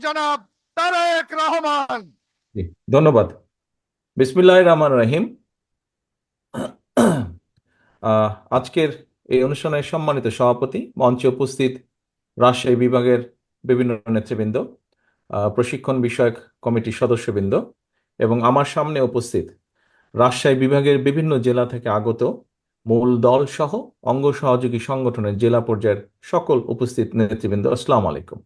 জনাব তারেক রহমান। জি, ধন্যবাদ। বিসমিল্লাহির রহমানির রহিম। আজকের এই অনুষ্ঠানের সম্মানিত সভাপতি, মঞ্চে উপস্থিত রাজশাহী বিভাগের বিভিন্ন নেতৃবৃন্দ, প্রশিক্ষণ বিষয়ক কমিটির সদস্যবৃন্দ এবং আমার সামনে উপস্থিত রাজশাহী বিভাগের বিভিন্ন জেলা থেকে আগত মূল দল সহ অঙ্গ সহযোগী সংগঠনের জেলা পর্যায়ের সকল উপস্থিত নেতৃবৃন্দ, আসসালামু আলাইকুম।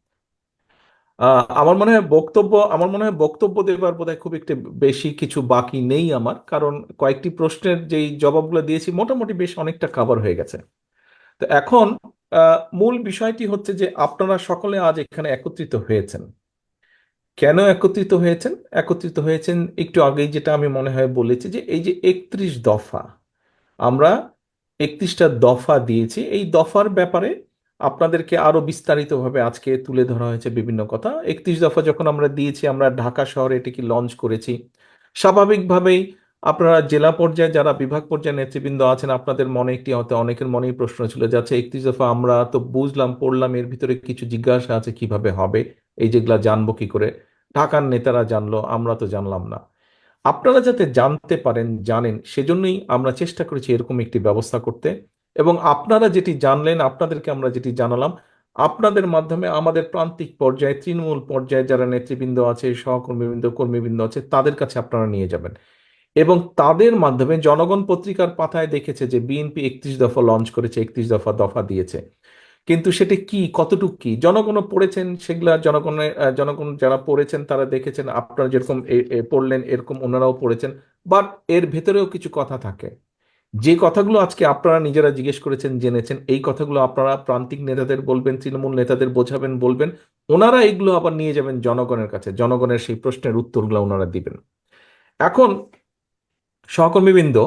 আমার মনে হয় বক্তব্য দেবার বোধহয় খুব একটু বেশি কিছু বাকি নেই আমার, কারণ কয়েকটি প্রশ্নের যেই জবাবগুলো দিয়েছি মোটামুটি বেশ অনেকটা কভার হয়ে গেছে। তো এখন মূল বিষয়টি হচ্ছে যে আপনারা সকলে আজ এখানে একত্রিত হয়েছেন। কেন একত্রিত হয়েছেন? একত্রিত হয়েছেন একটু আগেই যেটা আমি মনে হয় বলেছি, যে এই যে 31 দফা, আমরা 31টা দফা দিয়েছি। এই দফার ব্যাপারে আপনাদেরকে আরো বিস্তারিতভাবে আজকে তুলে ধরা হয়েছে বিভিন্ন কথা। 31 দফা যখন আমরা দিয়েছি, আমরা ঢাকা শহরে এটিকে লঞ্চ করেছি। স্বাভাবিকভাবেই আপনারা জেলা পর্যায়ে যারা বিভাগ পর্যায়ে নেতৃবৃন্দ আছেন, আপনাদের মনে একটি, হয়তো অনেকের মনেই প্রশ্ন ছিল যাচ্ছে 31 দফা আমরা তো বুঝলাম, পড়লাম, এর ভিতরে কিছু জিজ্ঞাসা আছে কিভাবে হবে, এই যেগুলা জানবো কি করে, ঢাকার নেতারা জানলো, আমরা তো জানলাম না। আপনারা যাতে জানতে পারেন, জানেন, সেজন্যই আমরা চেষ্টা করেছি এরকম একটি ব্যবস্থা করতে। এবং আপনারা যেটি জানলেন, আপনাদেরকে আমরা যেটি জানালাম, আপনাদের মাধ্যমে আমাদের প্রান্তিক পর্যায়ে, তৃণমূল পর্যায়ে যারা নেতৃবৃন্দ আছে, সহকর্মীবৃন্দ, কর্মীবৃন্দ আছে, তাদের কাছে আপনারা নিয়ে যাবেন। এবং তাদের মাধ্যমে জনগণ পত্রিকার পাতায় দেখেছে যে বিএনপি 31 দফা লঞ্চ করেছে, 31 দফা দফা দিয়েছে। কিন্তু সেটা কি, কতটুকু কি জনগণও পড়েছেন, সেগুলা জনগণ যারা পড়েছেন তারা দেখেছেন, আপনারা যেরকম পড়লেন এরকম ওনারাও পড়েছেন। বাট এর ভেতরেও কিছু কথা থাকে, যে কথাগুলো আজকে আপনারা নিজেরা জিজ্ঞেস করেছেন, জেনেছেন, এই কথাগুলো আপনারা প্রান্তিক নেতাদের বলবেন, তৃণমূল নেতাদের বোঝাবেন, বলবেন। ওনারা এগুলো আবার নিয়ে যাবেন জনগণের কাছে, জনগণের সেই প্রশ্নের উত্তরগুলো ওনারা দিবেন। এখন সহকর্মীবৃন্দ,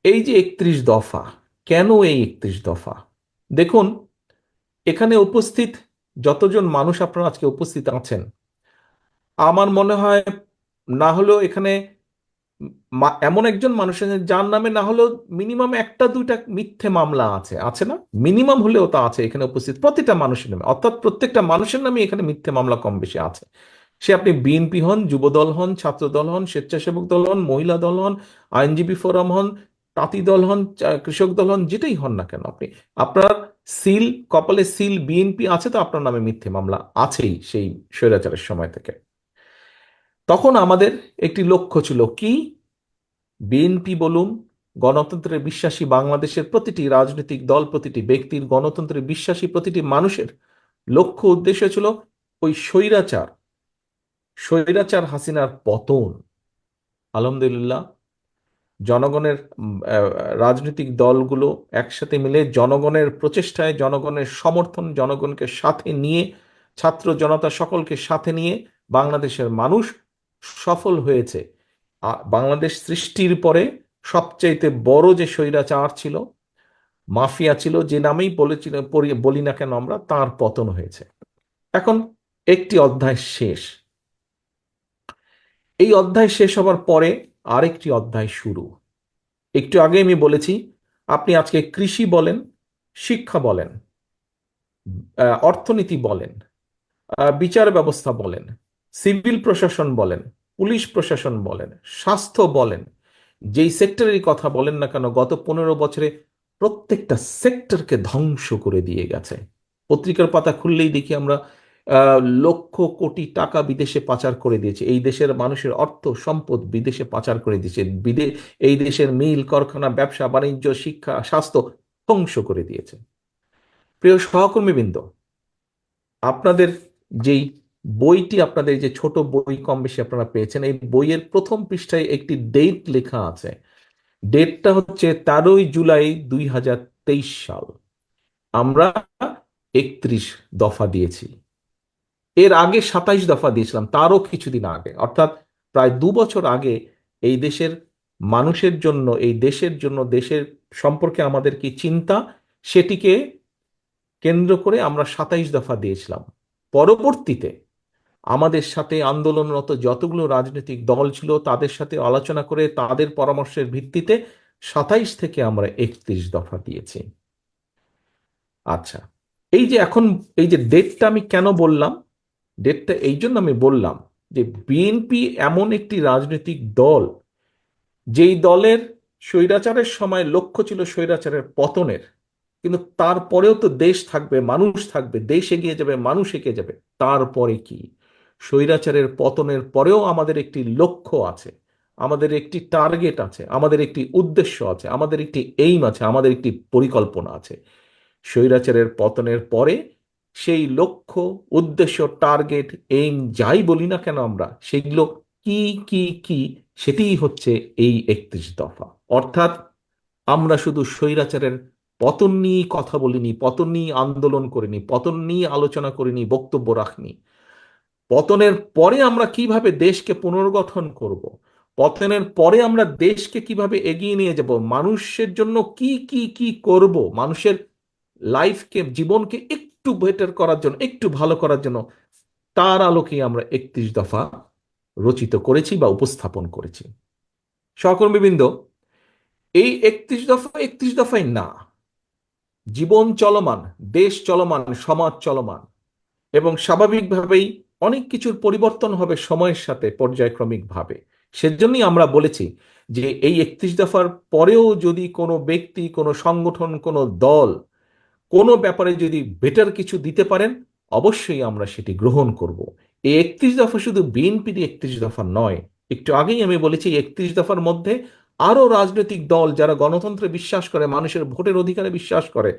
এই যে 31 দফা, কেন এই 31 দফা? দেখুন, এখানে উপস্থিত যতজন মানুষ আপনারা আজকে উপস্থিত আছেন, আমার মনে হয় না হলেও এখানে এমন একজন মানুষ আছেন যার নামে না হলেও মিনিমাম একটা দুইটা মিথ্যে মামলা আছে, আছে না? মিনিমাম হলেও তা আছে এখানে উপস্থিত প্রতিটা মানুষের নামে, অর্থাৎ প্রত্যেকটা মানুষের নামে এখানে মিথ্যে মামলা কম বেশি আছে। সে আপনি বিএনপি হন, যুবদল হন, ছাত্র দল হন, স্বেচ্ছাসেবক দল হন, মহিলা দল হন, আইনজীবী ফোরাম হন, তাঁতি দল হন, কৃষক দল হন, যেটাই হন না কেন, আপনি আপনার সিল, কপালে সিল বিএনপি আছে, তো আপনার নামে মিথ্যে মামলা আছেই সেই স্বৈরাচারের সময় থেকে। তখন আমাদের একটি লক্ষ্য ছিল কি, বিএনপি বলুন, গণতন্ত্রে বিশ্বাসী বাংলাদেশের প্রতিটি রাজনৈতিক দল, প্রতিটি ব্যক্তির, গণতন্ত্রে বিশ্বাসী প্রতিটি মানুষের লক্ষ্য উদ্দেশ্য ছিল ওই স্বৈরাচার, স্বৈরাচার হাসিনার পতন। আলহামদুলিল্লাহ, জনগণের রাজনৈতিক দলগুলো একসাথে মিলে জনগণের প্রচেষ্টায়, জনগণের সমর্থন, জনগণকে সাথে নিয়ে, ছাত্র জনতা সকলকে সাথে নিয়ে বাংলাদেশের মানুষ সফল হয়েছে। বাংলাদেশ সৃষ্টির পরে সবচাইতে বড় যে স্বৈরাচার ছিল, মাফিয়া ছিল, যে নামেই বলেছিল বলি না কেন আমরা, তার পতন হয়েছে। এখন একটি অধ্যায় শেষ। এই অধ্যায় শেষ হবার পরে আরেকটি অধ্যায় শুরু। একটু আগে আমি বলেছি, আপনি আজকে কৃষি বলেন, শিক্ষা বলেন, অর্থনীতি বলেন, বিচার ব্যবস্থা বলেন, সিভিল প্রশাসন বলেন, পুলিশ প্রশাসন বলেন, স্বাস্থ্য বলেন, যেই সেক্টরের কথা বলেন না কেন, গত 15 বছরে প্রত্যেকটা সেক্টরকে ধ্বংস করে দিয়ে গেছে। পত্রিকার পাতা খুললেই দেখি আমরা লক্ষ কোটি টাকা বিদেশে পাচার করে দিয়েছে, এই দেশের মানুষের অর্থ সম্পদ বিদেশে পাচার করে দিয়েছে, এই দেশের মিল কারখানা, ব্যবসা বাণিজ্য, শিক্ষা, স্বাস্থ্য ধ্বংস করে দিয়েছে। প্রিয় সহকর্মীবৃন্দ, আপনাদের যেই বইটি, আপনাদের যে ছোট বই কম বেশি আপনারা পেয়েছেন, এই বইয়ের প্রথম পৃষ্ঠায় একটি ডেট লেখা আছে। ডেটটা হচ্ছে 13 জুলাই 2023 সাল। আমরা 31 দফা দিয়েছি। এর আগে 27 দফা দিয়েছিলাম, তারও কিছুদিন আগে, অর্থাৎ প্রায় 2 বছর আগে। এই দেশের মানুষের জন্য, এই দেশের জন্য, দেশের সম্পর্কে আমাদের কি চিন্তা, সেটিকে কেন্দ্র করে আমরা 27 দফা দিয়েছিলাম। পরবর্তীতে আমাদের সাথে আন্দোলনরত যতগুলো রাজনৈতিক দল ছিল, তাদের সাথে আলোচনা করে তাদের পরামর্শের ভিত্তিতে 27 থেকে আমরা 31 দফা দিয়েছি। আচ্ছা, এই যে এখন, এই যে ডেটটা আমি কেন বললাম, ডেটটা এই জন্য আমি বললাম যে বিএনপি এমন একটি রাজনৈতিক দল, যেই দলের স্বৈরাচারের সময় লক্ষ্য ছিল স্বৈরাচারের পতনের, কিন্তু তারপরেও তো দেশ থাকবে, মানুষ থাকবে, দেশ এগিয়ে যাবে, মানুষ এগিয়ে যাবে। তারপরে কি? স্বৈরাচারের পতনের পরেও আমাদের একটি লক্ষ্য আছে, আমাদের একটি টার্গেট আছে, আমাদের একটি উদ্দেশ্য আছে, আমাদের একটি এইম আছে, আমাদের একটি পরিকল্পনা আছে। স্বৈরাচারের পতনের পরে সেই লক্ষ্য, উদ্দেশ্য, টার্গেট, এইম যাই বলি না কেন আমরা, সেগুলো কি কি কি, সেটিই হচ্ছে এই 31 দফা। অর্থাৎ আমরা শুধু স্বৈরাচারের পতন নিয়ে কথা বলিনি, পতন নিয়ে আন্দোলন করিনি, পতন নিয়ে আলোচনা করিনি, বক্তব্য রাখিনি। পতনের পরে আমরা কিভাবে দেশকে পুনর্গঠন করব, পতনের পরে আমরা দেশকে কিভাবে এগিয়ে নিয়ে যাব, মানুষের জন্য কি কি কি করব, মানুষের লাইফকে, জীবনকে একটু বেটার করার জন্য, একটু ভালো করার জন্য, তার আলোকে আমরা 31 দফা রচিত করেছি বা উপস্থাপন করেছি। সহকর্মীবৃন্দ, এই 31 দফা 31 দফাই না, জীবন চলমান, দেশ চলমান, সমাজ চলমান, এবং স্বাভাবিকভাবেই অনেক কিছুর পরিবর্তন হবে সময়ের সাথে পর্যায়ক্রমিকভাবে। সেজন্যই আমরা বলেছি যে এই 31 দফার পরেও যদি কোনো ব্যক্তি, কোনো সংগঠন, কোনো দল কোনো ব্যাপারে যদি বেটার কিছু দিতে পারেন, অবশ্যই আমরা সেটি গ্রহণ করব। এই 31 দফা শুধু বিএনপির 31 দফা নয়। একটু আগেই আমি বলেছি 31 দফার মধ্যে আরো রাজনৈতিক দল যারা গণতন্ত্রে বিশ্বাস করে, মানুষের ভোটের অধিকারে বিশ্বাস করে,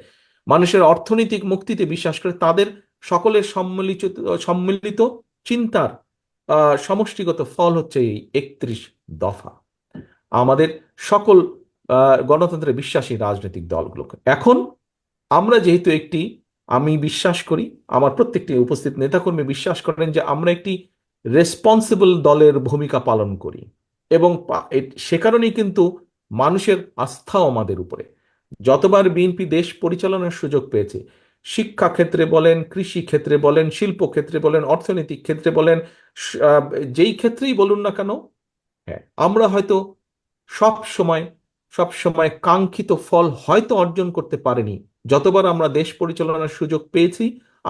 মানুষের অর্থনৈতিক মুক্তিতে বিশ্বাস করে, তাদের সকলের সম্মিলিত সম্মিলিত চিন্তার সমষ্টিগত ফল হচ্ছে এই 31 দফা। আমাদের সকল গণতন্ত্রে বিশ্বাসী রাজনৈতিক দলগুলোকে এখন আমরা যেহেতু একটি, আমি বিশ্বাস করি, আমার প্রত্যেকটি উপস্থিত নেতাকর্মী বিশ্বাস করেন যে আমরা একটি রেসপন্সিবল দলের ভূমিকা পালন করি, এবং সে কারণেই কিন্তু মানুষের আস্থাও আমাদের উপরে। যতবার বিএনপি দেশ পরিচালনার সুযোগ পেয়েছে, শিক্ষা ক্ষেত্রে বলেন, কৃষি ক্ষেত্রে বলেন, শিল্প ক্ষেত্রে বলেন, অর্থনৈতিক ক্ষেত্রে বলেন, যেই ক্ষেত্রেই বলুন না কেন, হ্যাঁ, আমরা হয়তো সব সময় সব সময় কাঙ্ক্ষিত ফল হয়তো অর্জন করতে পারিনি। যতবার আমরা দেশ পরিচালনার সুযোগ পেয়েছি,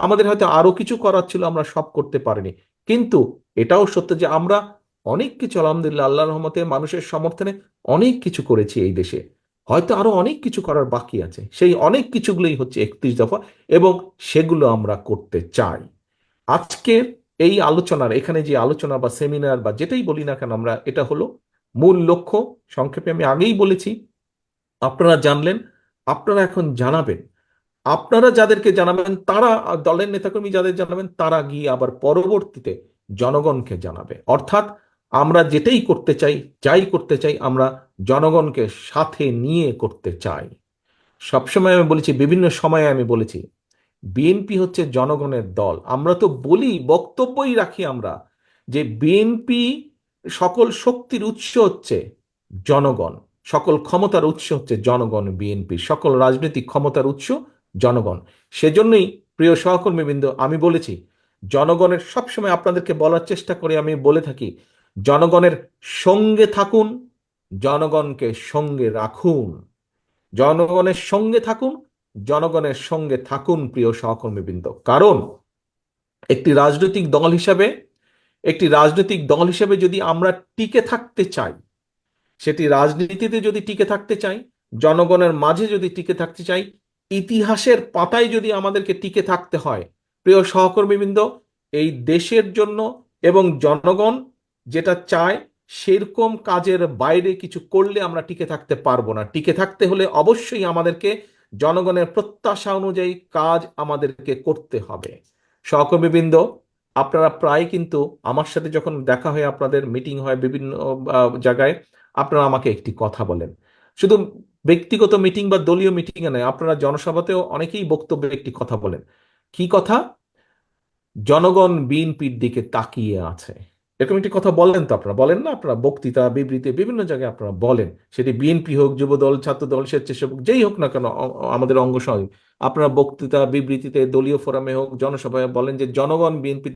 আমাদের হয়তো আরো কিছু করার ছিল, আমরা সব করতে পারিনি। কিন্তু এটাও সত্য যে আমরা অনেক কিছু, আলহামদুলিল্লাহ, আল্লাহর রহমতে, মানুষের সমর্থনে অনেক কিছু করেছি এই দেশে। হয়তো আরো অনেক কিছু করার বাকি আছে, সেই অনেক কিছুগুলোই হচ্ছে 31 দফা, এবং সেগুলো আমরা করতে চাই। আজকের এই আলোচনার, এখানে যে আলোচনা বা সেমিনার বা যেটাই বলি না কেন আমরা, এটা হলো মূল লক্ষ্য। সংক্ষেপে আমি আগেই বলেছি, আপনারা জানলেন, আপনারা এখন জানাবেন, আপনারা যাদেরকে জানাবেন তারা, দলের নেতাকর্মী যাদের জানাবেন, তারা গিয়ে আবার পরবর্তীতে জনগণকে জানাবে। অর্থাৎ আমরা যেটাই করতে চাই, যাই করতে চাই, আমরা জনগণকে সাথে নিয়ে করতে চাই। সবসময় আমি বলেছি, বিভিন্ন সময়ে আমি বলেছি, বিএনপি হচ্ছে জনগণের দল। আমরা তো বলি, বক্তব্যই রাখি আমরা, যে বিএনপি সকল শক্তির উৎস হচ্ছে জনগণ, সকল ক্ষমতার উৎস হচ্ছে জনগণ, বিএনপি সকল রাজনৈতিক ক্ষমতার উৎস জনগণ। সেজন্যই প্রিয় সহকর্মীবৃন্দ, আমি বলেছি, জনগণের, সবসময় আপনাদেরকে বলার চেষ্টা করে আমি বলে থাকি, জনগণের সঙ্গে থাকুন, জনগণকে সঙ্গে রাখুন, জনগণের সঙ্গে থাকুন, জনগণের সঙ্গে থাকুন প্রিয় সহকর্মীবৃন্দ। কারণ একটি রাজনৈতিক দল হিসাবে, একটি রাজনৈতিক দল হিসেবে যদি আমরা টিকে থাকতে চাই, সেটি রাজনীতিতে যদি টিকে থাকতে চাই, জনগণের মাঝে যদি টিকে থাকতে চাই, ইতিহাসের পাতায় যদি আমাদেরকে টিকে থাকতে হয়, প্রিয় সহকর্মীবৃন্দ, এই দেশের জন্য এবং জনগণ যেটা চায় সেরকম কাজের বাইরে কিছু করলে আমরা টিকে থাকতে পারবো না। টিকে থাকতে হলে অবশ্যই আমাদেরকে জনগণের প্রত্যাশা অনুযায়ী কাজ আমাদেরকে করতে হবে। সহকর্মীবৃন্দ, আপনারা প্রায় কিন্তু আমার সাথে যখন দেখা হয়, আপনাদের মিটিং হয় বিভিন্ন জায়গায়, আপনারা আমাকে একটি কথা বলেন, শুধু ব্যক্তিগত মিটিং বা দলীয় মিটিং এ নয়, আপনারা জনসভাতেও অনেকেই বক্তব্যে একটি কথা বলেন। কি কথা? জনগণ বিএনপির দিকে তাকিয়ে আছে, এরকম একটি কথা বলেন তো আপনারা, বলেন না? আপনারা বক্তৃতা, বিবৃতি বিভিন্ন জায়গায় আপনারা বলেন, সেটি বিএনপি হোক, যুবদল, ছাত্রদল, স্বেচ্ছাসেবক, যেই হোক না কেন, আমাদের অঙ্গ সহযোগী, আপনারা বক্তৃতা, বিবৃতিতে, দলীয় ফোরামে হোক, জনসভায় বলেন যে জনগণ বিএনপির